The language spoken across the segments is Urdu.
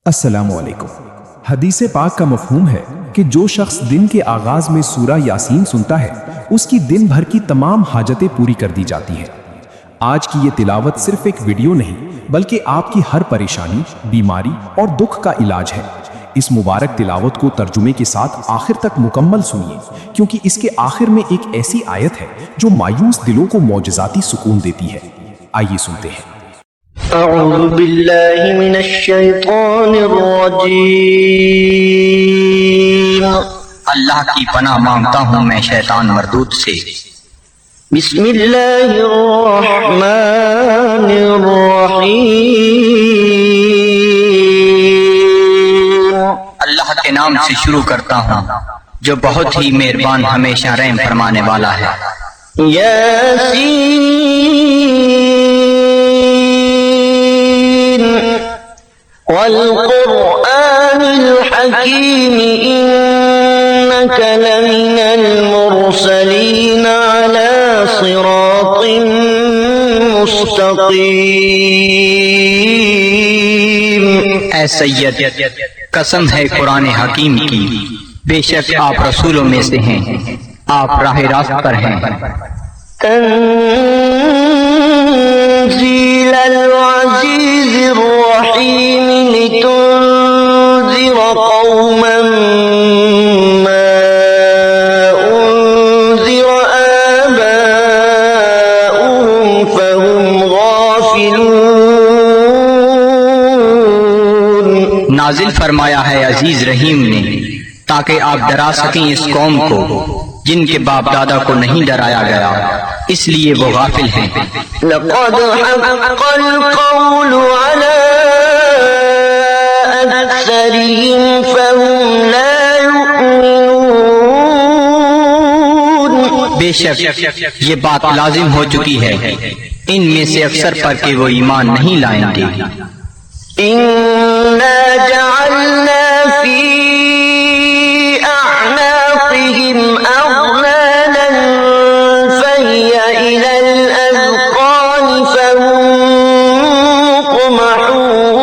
السلام علیکم۔ حدیث پاک کا مفہوم ہے کہ جو شخص دن کے آغاز میں سورہ یاسین سنتا ہے اس کی دن بھر کی تمام حاجتیں پوری کر دی جاتی ہیں۔ آج کی یہ تلاوت صرف ایک ویڈیو نہیں بلکہ آپ کی ہر پریشانی، بیماری اور دکھ کا علاج ہے۔ اس مبارک تلاوت کو ترجمے کے ساتھ آخر تک مکمل سنیے، کیونکہ اس کے آخر میں ایک ایسی آیت ہے جو مایوس دلوں کو معجزاتی سکون دیتی ہے۔ آئیے سنتے ہیں۔ اعوذ باللہ من الشیطان الرجیم۔ اللہ کی پناہ مانگتا ہوں میں شیطان مردود سے۔ بسم اللہ الرحمن الرحیم۔ اللہ کے نام سے شروع کرتا ہوں جو بہت ہی مہربان ہمیشہ رحم فرمانے والا ہے۔ یاسین والقرآن الحکیم انک لمن المرسلین علی صراط مستقیم۔ اے سید، قسم ہے قرآن حکیم کی، بے شک آپ رسولوں میں سے ہیں، آپ راہ راست پر ہیں۔ تنزیل العزیز الرحیم لتنذر قوما ما انذر آباؤهم فهم غافلون۔ نازل فرمایا ہے عزیز رحیم نے تاکہ آپ ڈرا سکیں اس قوم کو جن کے باپ دادا کو نہیں ڈرایا گیا، اس لیے وہ غافل ہیں۔ لقد حق القول على أكثرهم فهم لا يؤمنون۔ بے شک یہ بات لازم ہو چکی ہے ان میں سے اکثر پر کہ وہ ایمان نہیں لائیں گے۔ إنا جعلنا في أعناقهم أغلالا فهي إلى الأذقان فهم مقمحون۔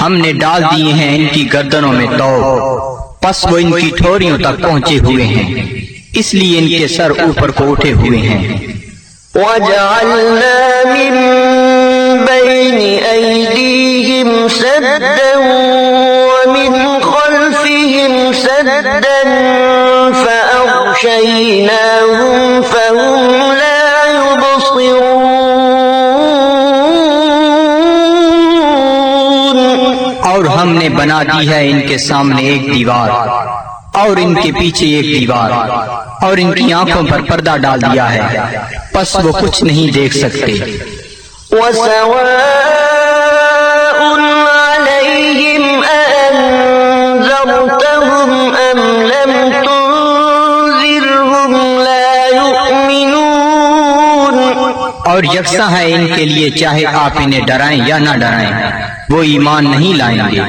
ہم نے ڈال دیے ہیں ان کی گردنوں میں توق، پس وہ ان کی ٹھوریوں تک پہنچے ہوئے ہیں، اس لیے ان کے سر اوپر کو اٹھے ہوئے ہیں۔ وجعلنا من بين أيديهم سدا ومن خلفهم سدا فأغشيناهم فهم لا يبصرون۔ اور ہم نے بنا دی ہے ان کے سامنے ایک دیوار اور ان کے پیچھے ایک دیوار، اور ان کی آنکھوں پر پردہ ڈال دیا ہے، پس وہ کچھ نہیں دیکھ سکتے۔ وسواء عليهم أأنذرتهم أم لم تنذرهم لا يؤمنون۔ اور یکساں ہے ان کے لیے چاہے آپ انہیں ڈرائیں یا نہ ڈرائیں، وہ ایمان نہیں لائیں گے۔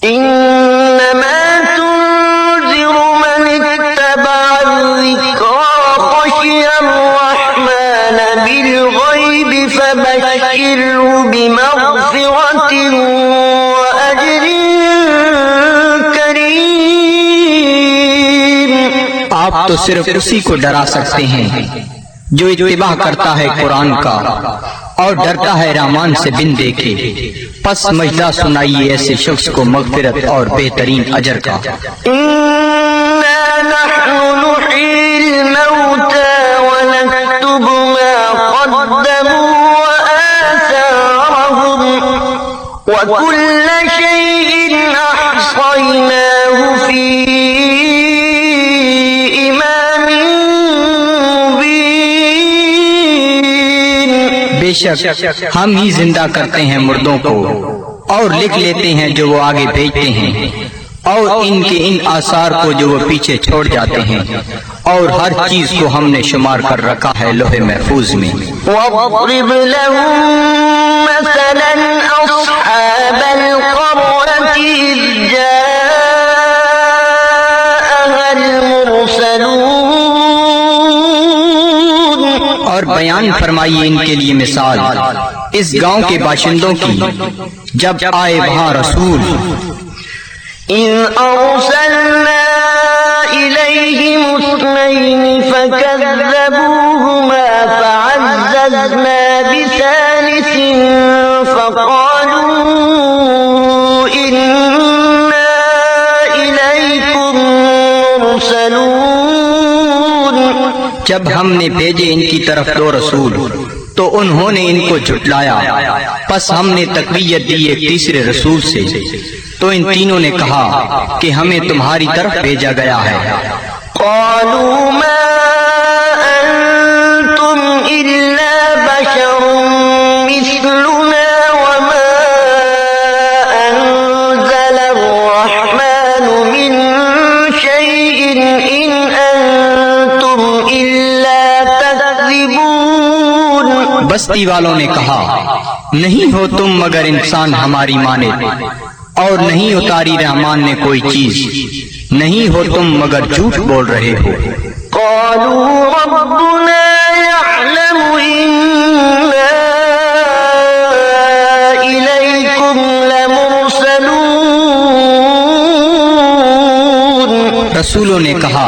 إنما تنذر من اتبع الذكر خشي الرحمن بالغيب فبشره بمغفرة وأجر كريم۔ آپ تو صرف اسی کو ڈرا سکتے ہیں جو اتباع کرتا ہے قرآن کا اور ڈرتا ہے رحمان سے بن دیکھے، پس مجدہ سنائیے ایسے شخص کو مغفرت اور بہترین اجر کا۔ إنا نحن نحيي الموتى ونكتب ما قدموا وآثارهم وكل شيء أحصيناه في إمام مبين۔ بے شک ہم ہی زندہ کرتے ہیں مردوں کو اور لکھ لیتے ہیں جو وہ آگے بھیجتے ہیں، اور ان کے ان آثار کو جو وہ پیچھے چھوڑ جاتے ہیں، اور ہر چیز کو ہم نے شمار کر رکھا ہے لوح محفوظ میں۔ واضرب لهم مثلا أصحاب القرية إذ جاءها المرسلون۔ اور بیان فرمائیے ان کے لیے مثال اس گاؤں کے باشندوں کی جب آئے وہاں رسول إذ أرسلنا إليهم اثنين فكذبوهما فعززنا بثالث فقالوا إنا إليكم مرسلون جب ہم نے بھیجے ان کی طرف دو رسول تو انہوں نے ان کو جھٹلایا، پس ہم نے تقویت دی ایک تیسرے رسول سے، تو ان تینوں نے کہا کہ ہمیں تمہاری طرف بھیجا گیا ہے۔ قالوا ما أنتم إلا بشر مثلنا وما أنزل الرحمن من شيء إن أنتم إلا تكذبون بستی والوں نے کہا نہیں ہو تم مگر انسان ہماری مانند، اور نہیں اتاری رحمان نے کوئی چیز، نہیں ہو تم مگر جھوٹ بول رہے ہو۔ قالوا ربنا يعلم إنا إليكم لمرسلون رسولوں نے کہا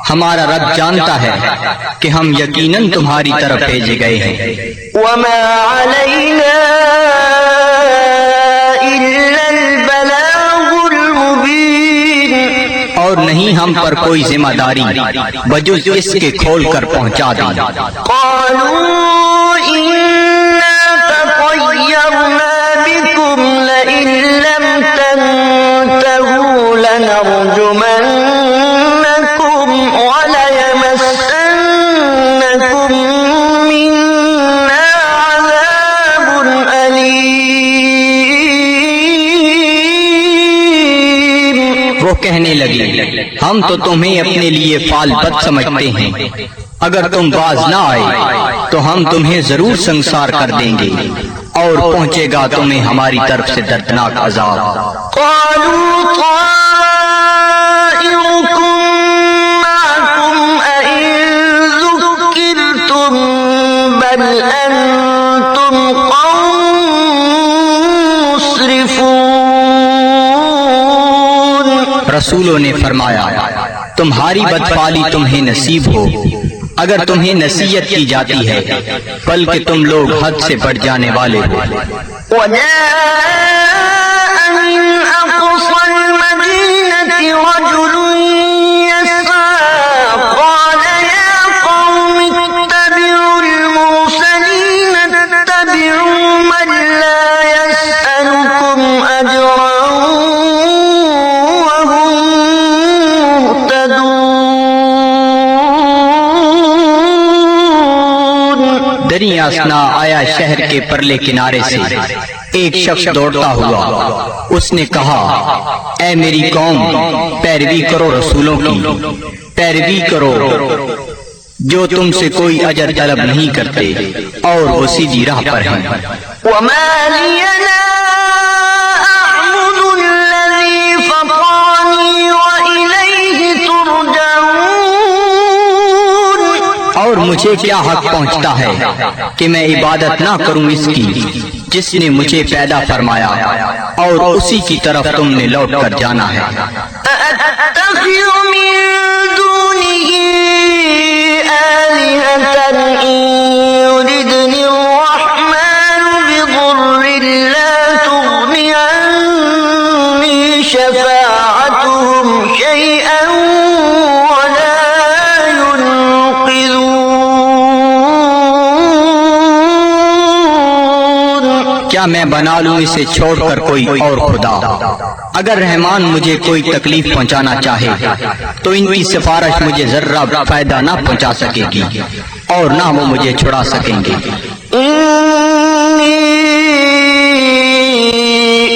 ہمارا رب جانتا ہے کہ ہم یقیناً تمہاری طرف بھیجے گئے ہیں، وما علينا إلا البلاغ المبين اور نہیں ہم پر کوئی ذمہ داری بجز اس کے کھول کر پہنچا دی۔ قالوا إنا تطيرنا بكم لئن لم تنتهوا لنرجمنكم وليمسنكم منا عذاب أليم وہ کہنے لگی ہم تو تمہیں اپنے لیے فال بد سمجھتے ہیں، اگر تم باز نہ آئے تو ہم تمہیں ضرور سنسار کر دیں گے اور پہنچے گا تمہیں ہماری طرف سے دردناک عذاب۔ قالوا طائركم معكم أئن ذكرتم بل أنتم قوم مسرفون رسولوں نے فرمایا تمہاری بدفعلی تمہیں نصیب ہو اگر تمہیں نصیحت کی جاتی ہے، بلکہ تم لوگ حد سے بڑھ جانے والے ہو۔ وجاء من أقصى المدينة رجل يسعى قال يا قوم اتبعوا المرسلين اتبعوا من لا يسألكم أجرا وهم مهتدون دریا اسنا آیا شہر کے پرلے کنارے سے ایک شخص دوڑتا ہوا، اس نے کہا اے میری قوم پیروی کرو رسولوں کی، پیروی کرو جو تم سے کوئی اجر طلب نہیں کرتے اور وہ سیدھی راہ پر ہیں۔ وما لي لا أعبد الذي فطرني وإليه ترجعون اور مجھے کیا حق پہنچتا ہے کہ میں عبادت نہ کروں اس کی جس نے مجھے پیدا فرمایا اور اسی کی طرف تم نے لوٹ کر جانا ہے۔ أأتخذ من دونه آلهة إن يردني الرحمن بضر لا تغن عني شفاعتهم شيئا ولا ينقذون کیا میں بنا لوں اسے چھوڑ کر کوئی اور خدا؟ اگر رحمان مجھے کوئی تکلیف پہنچانا چاہے تو ان کی سفارش مجھے ذرہ فائدہ نہ پہنچا سکے گی اور نہ وہ مجھے چھڑا سکیں گے۔ إني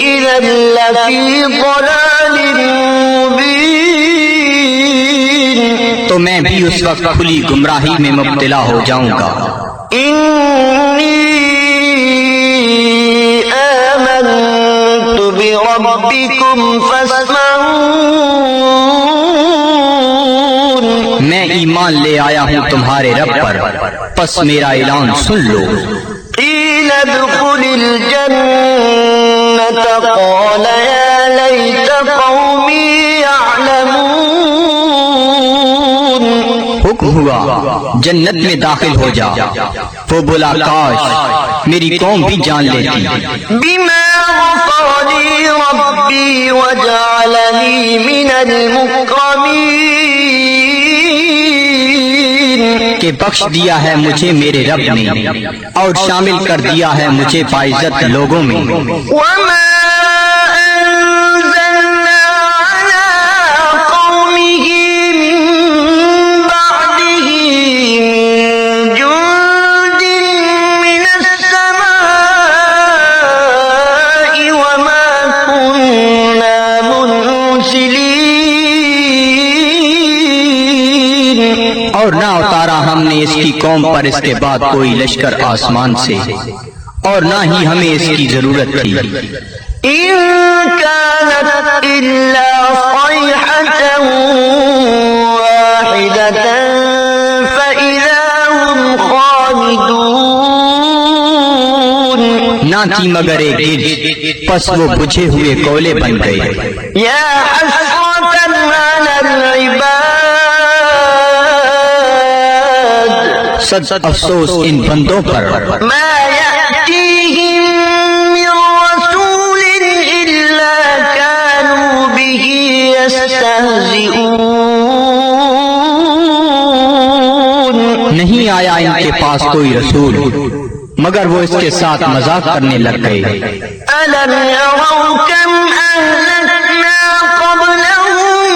إذا لفي ضلال مبين تو میں بھی اس وقت کھلی گمراہی میں مبتلا ہو جاؤں گا۔ إني آمنت بربكم فاسمعون میں ایمان لے آیا ہوں تمہارے رب پر، پس میرا اعلان سن لو۔ قيل ادخلوا الجنة قال يا ليت قومي يعلمون حکم ہوا جنت میں داخل ہو جا، وہ بولا کاش میری قوم بھی جان لیتی، بما غفر لي ربي وجعلني من المكرمين کہ بخش دیا ہے مجھے میرے رب نے اور شامل کر دیا ہے مجھے باعزت لوگوں میں۔ وما أنزلنا على قومه من بعده من جند من السماء وما كنا منزلين اور نہ اتارا ہم نے اس کی قوم پر اس کے بعد کوئی لشکر آسمان سے، اور نہ ہی ہمیں اس کی ضرورت تھی۔ إن كانت إلا صيحة واحدة فإذا هم خامدون نہ تھی مگر ایک گرج، پس وہ بجھے ہوئے کولے بن گئے۔ يا حسرة على العباد صد افسوس ان بندوں پر، ما يأتيهم من رسول إلا كانوا به يستهزئون نہیں آیا ان کے پاس کوئی رسول مگر وہ اس کے ساتھ مذاق کرنے لگ گئے۔ ألم يروا كم أهلكنا قبلهم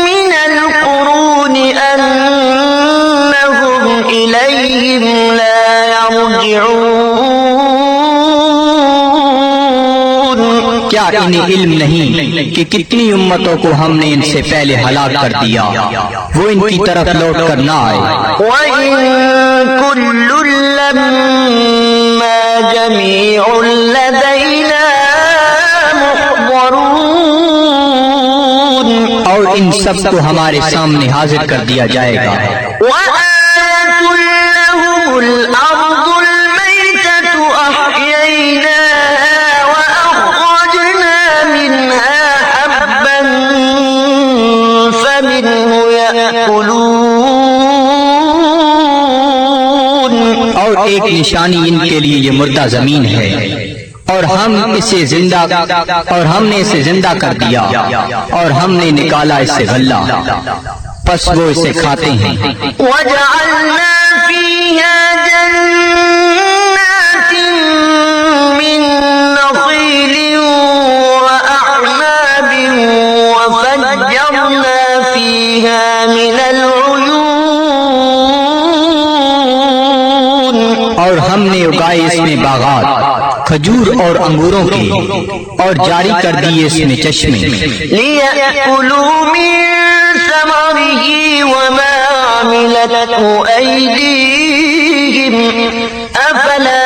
من القرون أنهم إليهم لا يرجعون کیا انہیں علم نہیں کہ کتنی امتوں کو ہم نے ان سے پہلے ہلاک کر دیا، وہ ان کی طرف لوٹ کر نہ آئے۔ وإن كل لما جميع لدينا محضرون اور ان سب کو ہمارے سامنے حاضر کر دیا جائے گا۔ وآية لهم الأرض الميتة أحييناها وأخرجنا منها حبا فمنه يأكلون اور ایک نشانی ان کے لیے یہ مردہ زمین ہے، اور ہم نے اسے زندہ کر دیا اور ہم نے نکالا اس سے غلہ، پس وہ اسے کھاتے ہیں۔ وجعلنا فيها جنات من نخيل وأعناب وفجرنا فيها من العيون اور ہم نے اگائے اس میں باغات کھجور اور انگوروں کے، اور جاری کر دیے اس میں چشمے، ليأكلوا من ثمره وما عملته أيديهم أفلا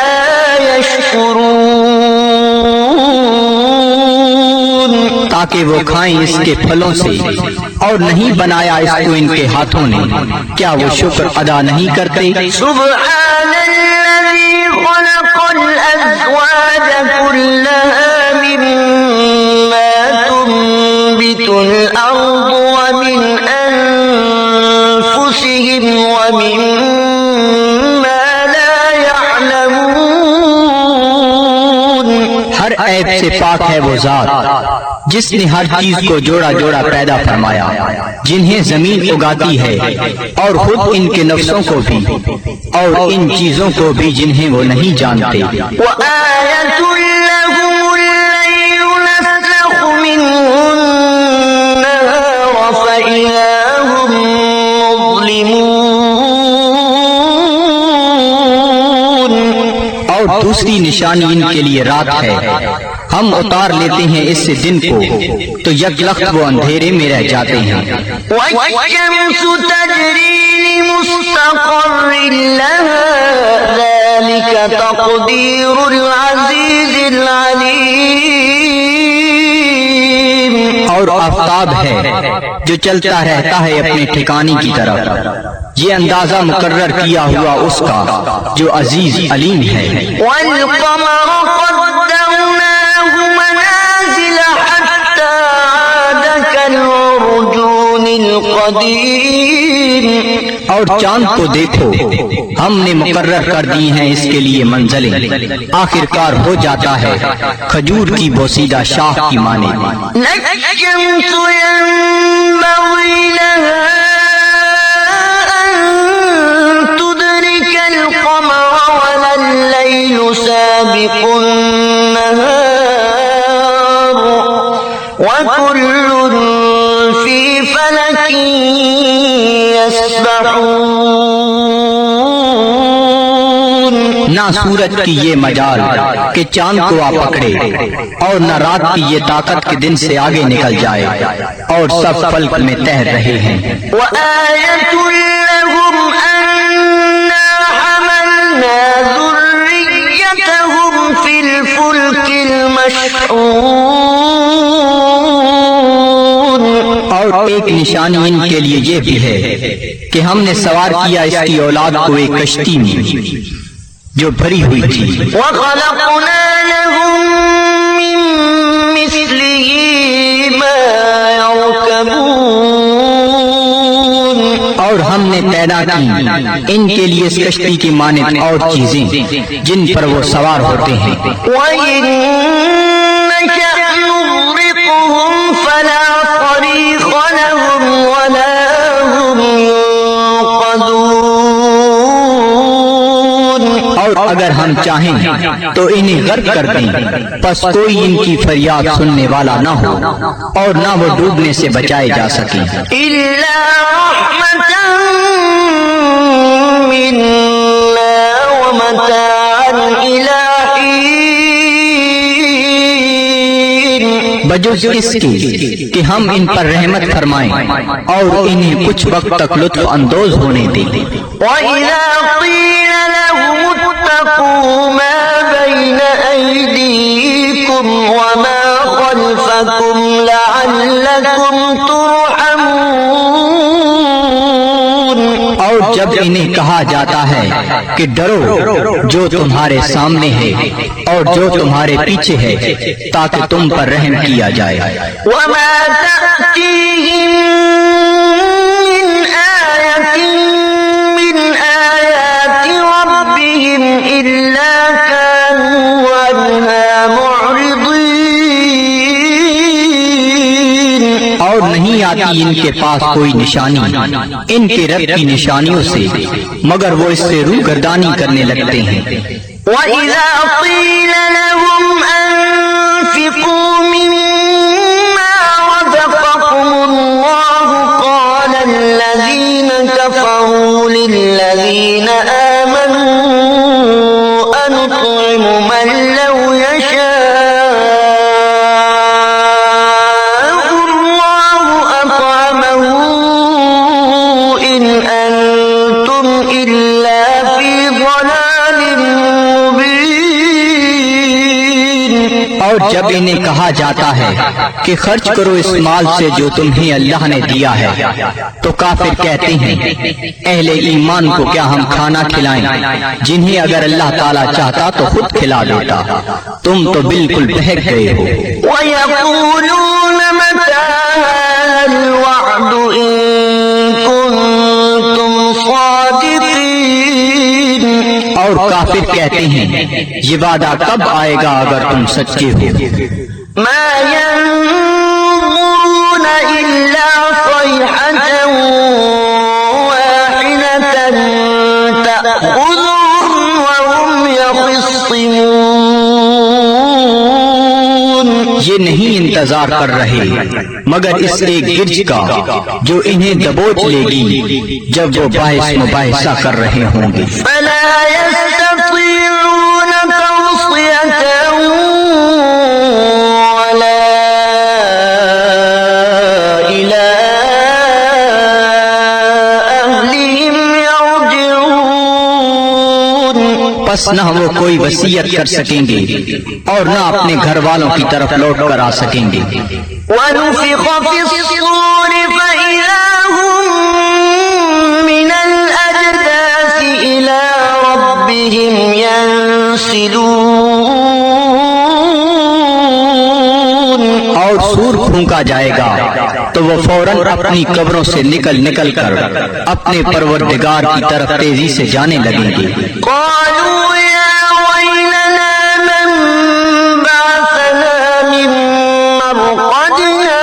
يشكرون تاکہ وہ کھائیں اس کے پھلوں سے، اور نہیں بنایا اس کو ان کے ہاتھوں نے، کیا وہ شکر ادا نہیں کرتے؟ سبحان الذي خلق الأزواج كلها مما تنبت الأرض ومن أنفسهم ومما لا يعلمون ہر عیب سے پاک ہے وہ ذات جس نے ہر چیز کو جوڑا جوڑا پیدا فرمایا، جنہیں زمین اگاتی ہے اور خود ان کے نفسوں کو بھی اور ان چیزوں کو بھی جنہیں وہ نہیں جانتے۔ وآية لهم الليل نسلخ منه النهار فإذا هم مظلمون اور دوسری نشانی ان کے لیے رات ہے، ہم اتار لیتے ہیں اس سے دن کو تو یک لخت وہ اندھیرے میں رہ جاتے ہیں۔ والشمس تجري لمستقر لها ذلك تقدير العزيز العليم اور آفتاب ہے جو چلتا رہتا ہے اپنے ٹھکانے کی طرف، یہ اندازہ مقرر کیا ہوا اس کا جو عزیز علیم ہے۔ والقمر قدرناه منازل حتى عاد كالعرجون القديم۔ اور چاند کو دیکھو، ہم نے مقرر کر دی ہیں اس کے لیے منزلیں، آخر کار ہو جاتا ہے کھجور کی بوسیدہ شاخ کی مانند۔ لا الشمس ينبغي لها أن تدرك القمر ولا الليل سابق النهار وكل في فلك يسبحون۔ نہ سورج کی یہ مجال کہ چاند کو آ پکڑے، اور نہ رات کی یہ طاقت کہ دن سے آگے نکل جائے، اور سب فلک میں تیر رہے ہیں۔ وآية لهم أنا حملنا ذريتهم في الفلك المشحون۔ اور ایک نشانی ان کے لیے یہ بھی ہے کہ ہم نے سوار کیا اس کی اولاد کو ایک کشتی میں جو بھری ہوئی تھی۔ وخلقنا لهم من مثله ما يركبون۔ اور ہم نے پیدا کی ان کے لیے اس کشتی کی مانند اور چیزیں جن پر وہ سوار ہوتے ہیں۔ وإن نشأ نغرقهم فلا صريخ لهم ولا هم ينقذون۔ اور اگر ہم چاہیں تو انہیں غرق کر دیں، پس کوئی ان کی فریاد سننے والا نہ ہو اور نہ وہ ڈوبنے سے بچائے جا سکیں۔ إلا رحمة منا ومتاعا إلى حين۔ بجز اس کے کہ ہم ان پر رحمت فرمائیں اور انہیں کچھ وقت تک لطف اندوز ہونے دیں۔ وإذا قيل لهم اتقوا ما بين أيديكم وما خلفكم لعلكم ترحمون۔ اور جب انہیں کہا جاتا ہے کہ ڈرو جو تمہارے سامنے ہے اور جو تمہارے پیچھے ہے تاکہ تم پر رحم کیا جائے۔ وما تأتيهم من آية من آيات ربهم إلا كانوا عنها معرضين۔ اور نہیں آتی ان کے پاس کوئی نشانی ان کے رب کی نشانیوں سے مگر وہ اس سے روگردانی کرنے لگتے ہیں۔ وإذا قيل لهم أنفقوا مما رزقكم الله قال الذين كفروا للذين آمنوا أنطعم من لو يشاء الله أطعمه إن أنتم إلا في ضلال مبين۔ اور جب انہیں کہا جاتا ہے کہ خرچ کرو اس مال سے جو تمہیں اللہ نے دیا ہے تو کافر کہتے ہیں اہل ایمان کو کیا ہم کھانا کھلائیں جنہیں اگر اللہ تعالیٰ چاہتا تو خود کھلا دیتا، تم تو بالکل بہک گئے ہو۔ ويقولون متى هذا الوعد إن كنتم صادقين۔ اور کافر کہتے ہیں یہ وعدہ کب آئے گا اگر تم سچے ہو۔ ما ينظرون إلا صيحة واحدة تأخذهم وهم يخصمون۔ یہ نہیں انتظار کر رہے مگر اس ایک گرج کا جو انہیں دبوچ لے گی جب وہ باعث مباحثہ کر رہے ہوں گے۔ فلا يستطيعون توصية ولا إلى أهلهم يرجعون۔ پس نہ وہ کوئی وصیت کر سکیں گے اور نہ اپنے گھر والوں کی طرف لوٹ کر آ سکیں گے۔ ونفخ في الصور فإذا هم من الأجداث إلى ربهم ينسلون اور سور پھونکا جائے گا تو وہ فوراً اپنی قبروں سے نکل کر اپنے پروردگار کی طرف تیزی سے جانے لگیں گے۔ قالوا يا ويلنا من بعثنا من مرقدنا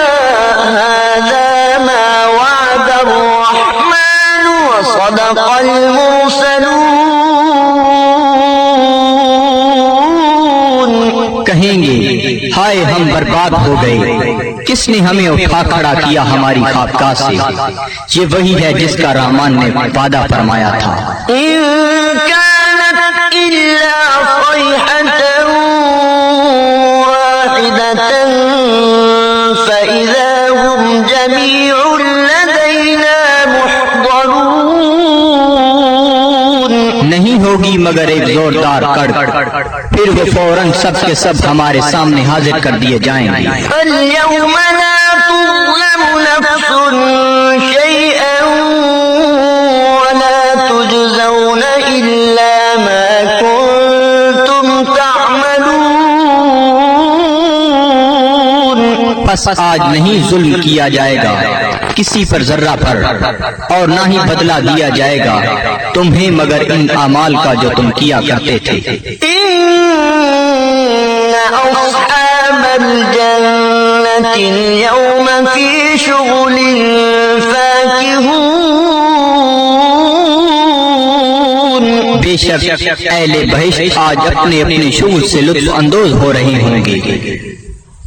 هذا ما وعد الرحمن وصدق المرسلون کہیں گے ہائے ہم برباد ہو گئے، کس نے ہمیں اٹھا کھڑا کیا ہماری خوابگاہ سے؟ یہ وہی ہے جس کا رحمان نے وعدہ فرمایا تھا۔ إن كانت إلا صيحة واحدة فإذا هم جميع لدينا محضرون نہیں ہوگی مگر ایک زوردار کڑ، پھر وہ فوراً سب کے سب ہمارے سامنے حاضر کر دیے جائیں گے۔ فاليوم لا تظلم نفس شيئا ولا تجزون إلا ما كنتم تعملون پس آج نہیں ظلم کیا جائے گا کسی پر ذرہ پر، اور نہ ہی بدلہ دیا جائے گا تمہیں مگر ان اعمال کا جو تم کیا کرتے تھے۔ إن أصحاب الجنة اليوم في شغل فاكهون بے شک اہل بہشت آج اپنے اپنے شغل سے لطف اندوز ہو رہے ہوں گے۔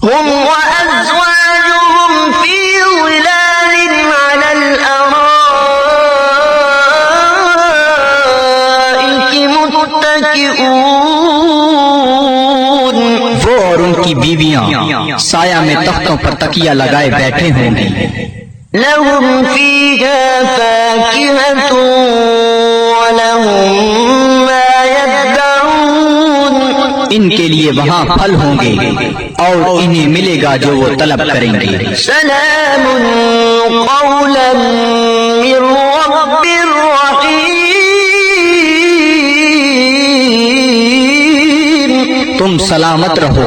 هم وأزواجهم في ظلال على الأرائك متكئون وہ اور ان کی بیویاں سایہ میں تختوں پر تکیہ لگائے بیٹھے ہوں گی۔ لهم فيها فاكهة ولهم ما يدعون ان کے لیے وہاں پھل ہوں گے اور انہیں ملے گا جو وہ طلب کریں گے۔ سلام قولا من رب رحيم تم سلامت رہو،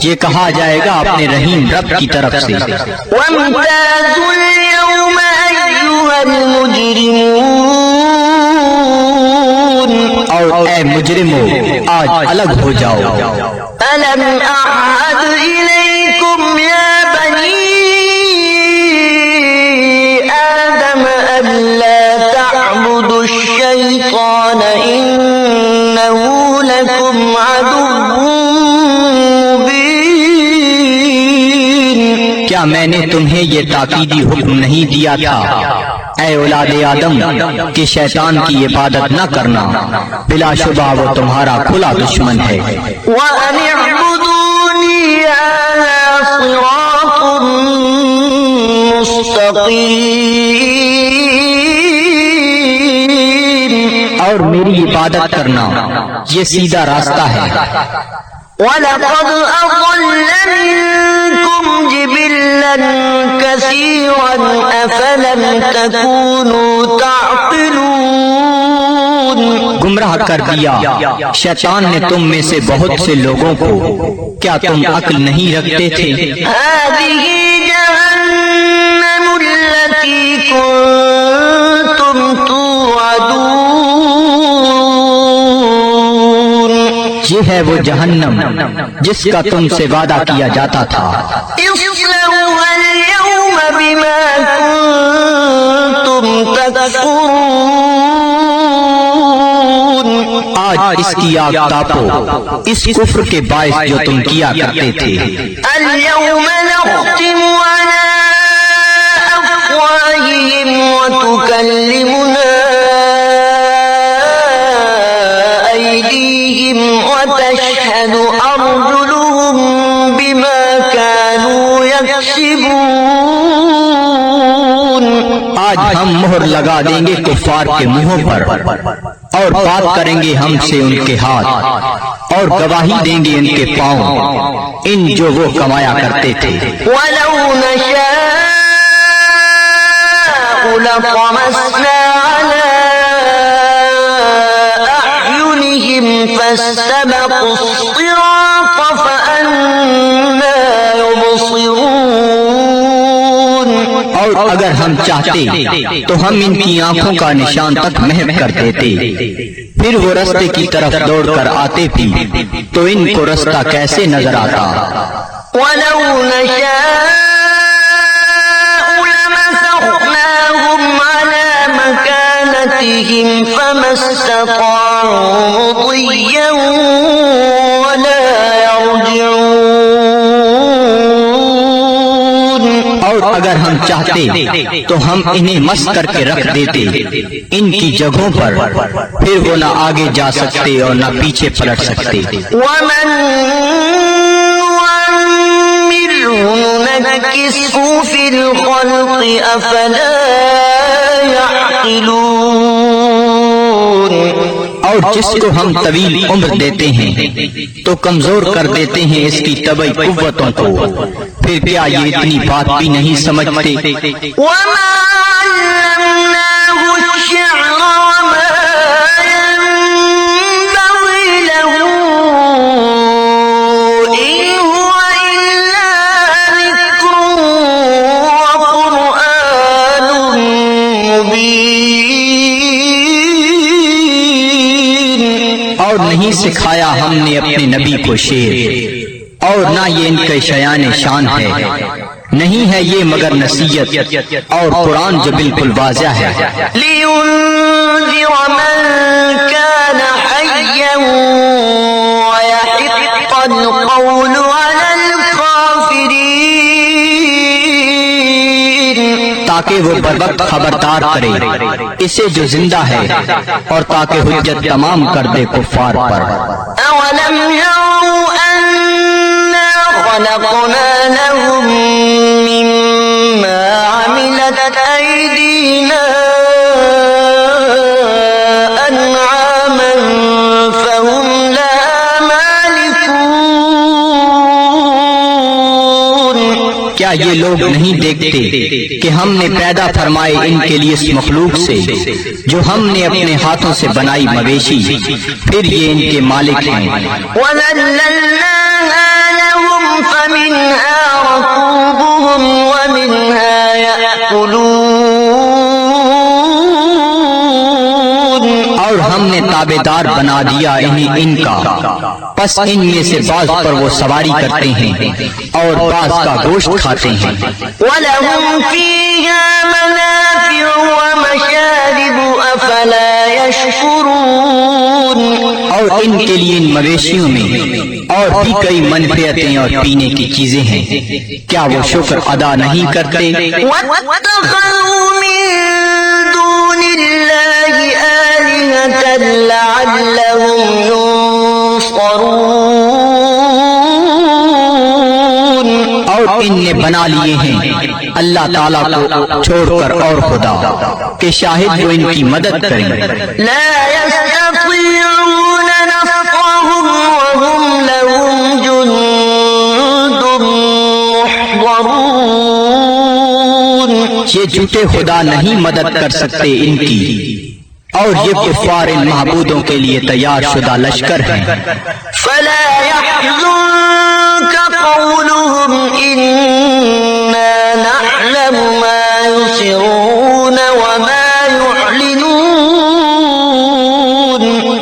یہ کہا جائے گا اپنے رحیم رب کی طرف سے۔ وامتازوا اليوم أيها المجرمون اور اے مجرمو آج الگ ہو جاؤ۔ ألم أعهد إليكم يا بني آدم ألا تعبدوا الشيطان إنه لكم عدو مبين کیا میں نے تمہیں یہ تاکیدی حکم نہیں دیا تھا اے اولاد آدم کہ شیطان کی عبادت نہ کرنا، بلا شبہ وہ تمہارا کھلا دشمن ہے۔ وأن اعبدوني هذا صراط مستقيم اور میری عبادت کرنا یہ سیدھا راستہ ہے۔ ولقد أضل منكم جبلا كثيرا أفلم تكونوا تعقلون گمراہ کر دیا شیطان نے تم میں سے بہت سے لوگوں کو، کیا تم عقل نہیں رکھتے تھے؟ هذه جهنم التي كنتم توعدون یہ ہے وہ جہنم جس کا تم سے وعدہ کیا جاتا تھا۔ اصلوها اليوم بما كنتم تكفرون آج اس کی آگ تاپو اس کفر کے باعث جو تم کیا کرتے تھے۔ اليوم نختم على أفواههم وتكلمنا أيديهم وتشهد أرجلهم بما كانوا يكسبون آج ہم مہر لگا دیں گے کفار کے منہوں پر اور بات کریں گے ہم سے ان کے ہاتھ، اور گواہی دیں گے ان کے پاؤں ان جو وہ کمایا کرتے تھے۔ وَلَوْ نَشَاءُ لَطَمَسْنَا عَلَىٰ أَعْيُنِهِمْ فَاسْتَبَقُوا الصِّرَاطَ فَأَنَّىٰ يُبْصِرُونَ۔ اور اگر ہم چاہتے تو ہم ان کی آنکھوں کا نشان تک محو کر دیتے، پھر وہ رستے کی طرف دوڑ کر آتے بھی تو ان کو رستہ کیسے نظر آتا۔ وَلَوْ نَشَاءُ لَمَسَخْنَاهُمْ عَلَىٰ مَكَانَتِهِمْ فَمَا اسْتَطَاعُوا مُضِيًّا وَلَا يَرْجِعُونَ۔ اور اگر ہم چاہتے تو ہم انہیں مس کر کے رکھ دیتے ان کی جگہوں پر، پھر وہ نہ آگے جا سکتے اور نہ پیچھے پلٹ سکتے۔ وَمَن نُّعَمِّرْهُ نُنَكِّسْهُ فِي الْخَلْقِ أَفَلَا يَعْقِلُونَ۔ اور جس کو ہم طویل عمر دیتے ہیں تو کمزور کر دیتے ہیں اس کی طبعی قوتوں کو، پھر کیا یہ اتنی بات بھی نہیں سمجھتے؟ وَمَا عَلَّمْنَاهُ الشِّعْرَ وَمَا يَنبَغِي لَهُ إِنْ هُوَ إِلَّا ذِكْرٌ وَقُرْآنٌ مُبِينٌ۔ اور نہیں سکھایا ہم نے اپنے نبی کو شعر، اور نہ یہ ان کے شایان شان ہے، نہیں ہے یہ مگر نصیحت اور قرآن جو بالکل واضح ہے۔ لِيُنذِرَ مَن كَانَ حَيًّا وَيَحِقَّ الْقَوْلُ عَلَى الْكَافِرِينَ۔ تاکہ وہ بروقت خبردار کرے اسے جو زندہ ہے، اور تاکہ حجت تمام کر دے کفار پر۔ أَوَلَمْ يَرَوْا أَنَّا خَلَقْنَا لَهُم مِّمَّا عَمِلَتْ أَيْدِينَا أَنْعَامًا فَهُمْ لَهَا مَالِكُونَ۔ کیا یہ لوگ نہیں دیکھتے کہ ہم نے پیدا فرمائے ان کے لیے اس مخلوق سے جو ہم نے اپنے ہاتھوں سے بنائی مویشی، پھر یہ ان کے مالک ہیں۔ وَذَلَّلْنَاهَا لَهُمْ فَمِنْهَا رَكُوبُهُمْ وَمِنْهَا يَأْكُلُونَ۔ اور ہم نے تابعدار بنا دیا انہیں ان کا، پس ان میں سے بعض پر وہ سواری کرتے ہیں اور بعض کا گوشت کھاتے ہیں۔ وَلَهُمْ فِيهَا مَنَافِعُ وَمَشَارِبُ أَفَلَا يَشْكُرُونَ۔ اور ان کے لیے ان مویشیوں میں اور بھی کئی منفعتیں اور پینے کی چیزیں ہیں، کیا وہ شکر ادا نہیں کرتے؟ وَاتَّخَذُوا مِن دُونِ اللَّهِ آلِهَةً لَعَلَّهُمْ يُنصَرُونَ۔ اور ان نے بنا لیے ہیں اللہ تعالیٰ کو چھوڑ کر اور خدا کہ شاہد وہ ان کی مدد کریں۔ لا يستطيعون نصرهم وهم لهم جند محضرون۔ یہ جھوٹے خدا نہیں مدد کر سکتے ان کی، اور یہ کفار ان معبودوں کے لیے تیار شدہ لشکر ہیں۔ فلا يحزنك قولهم إنا نعلم ما يسرون وما يعلنون۔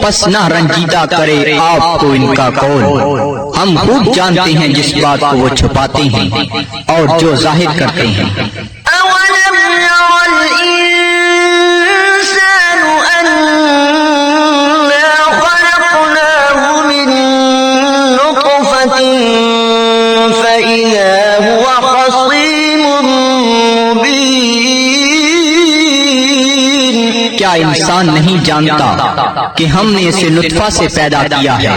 پس نہ رنجیدہ کرے آپ کو ان کا قول، ہم خوب جانتے ہیں جس بات کو وہ چھپاتے ہیں اور جو ظاہر کرتے ہیں۔ أولم ير الإنسان أنا خلقناه من نطفة فإذا هو خصيم مبين۔ کیا انسان نہیں جانتا کہ ہم نے اسے نطفہ سے پیدا کیا ہے،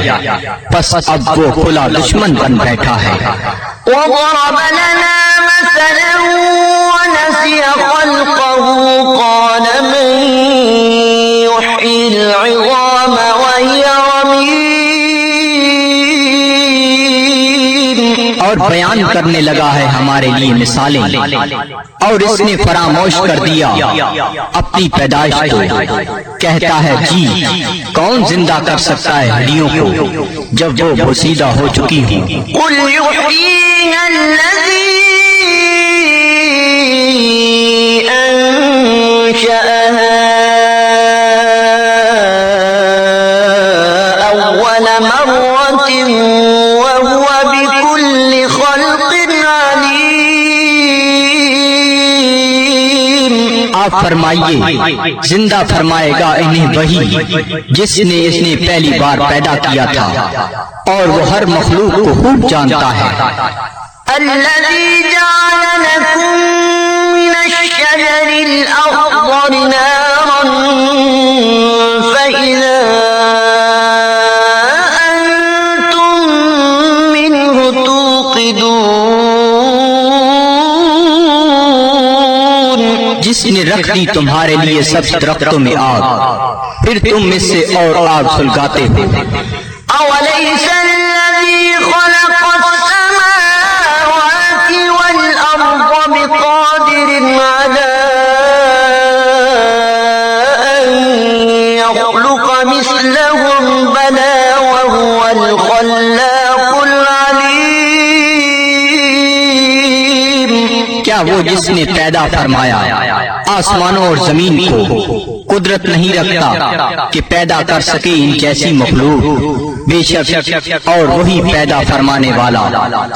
پس اب وہ کھلا دشمن بن بیٹھا ہے۔ وضرب لنا مثلا ونسي خلقه قال من يحيي العظام اور بیان کرنے لگا ہے ہمارے لیے مثالیں، اور اس نے فراموش کر دیا اپنی پیدائش کو۔ کہتا ہے جی کون زندہ کر سکتا ہے ہڈیوں کو جب وہ بوسیدہ ہو چکی ہوں؟ قل يحييها الذي أنشأها أول مرة وهو بكل خلق عليم۔ آپ فرمائیے زندہ فرمائے گا انہیں وہی جس نے اس نے پہلی بار پیدا کیا تھا، اور وہ ہر مخلوق کو خوب جانتا ہے۔ الذي جعل لكم من الشجر الأخضر نارا فإذا أنتم منه توقدون۔ جس نے رکھ دی تمہارے لیے سب درختوں میں آگ، پھر تم اس سے اور آگ سلگاتے ہو۔ أوليس الذي خلق السماوات والأرض بقادر على أن يخلق مثلهم بلى وهو الخلاق العليم۔ کیا وہ جس نے پیدا فرمایا آسمانوں اور زمین کو قدرت نہیں رکھتا کہ پیدا کر سکے ان جیسی مخلوق؟ بے شک اور وہی پیدا فرمانے والا،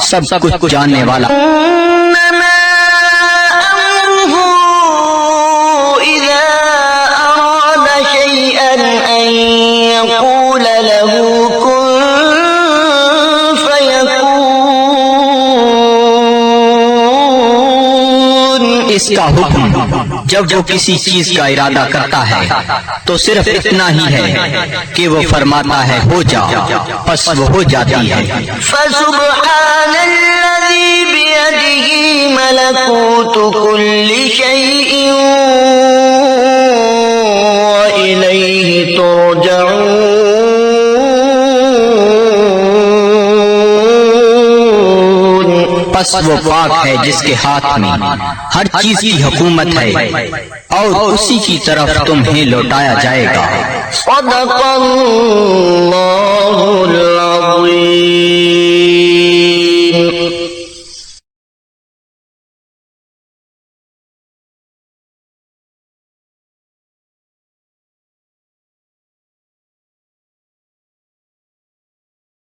سب کچھ جاننے والا۔ إنما أمره إذا أراد شيئا أن يقول له كن فيكون۔ اس کا حکم جب وہ کسی چیز کا ارادہ کرتا ہے تو صرف اتنا ہی ہے کہ وہ فرماتا ہے ہو جا، پس وہ ہو جاتی ہے۔ فسبحان الذي بيده ملكوت كل شيء وإليه ترجعون۔ پس وہ پاک ہے جس کے ہاتھ میں ہر چیز کی حکومت ہے، اور اسی کی طرف تمہیں لوٹایا جائے گا۔ صدق اللہ العظیم۔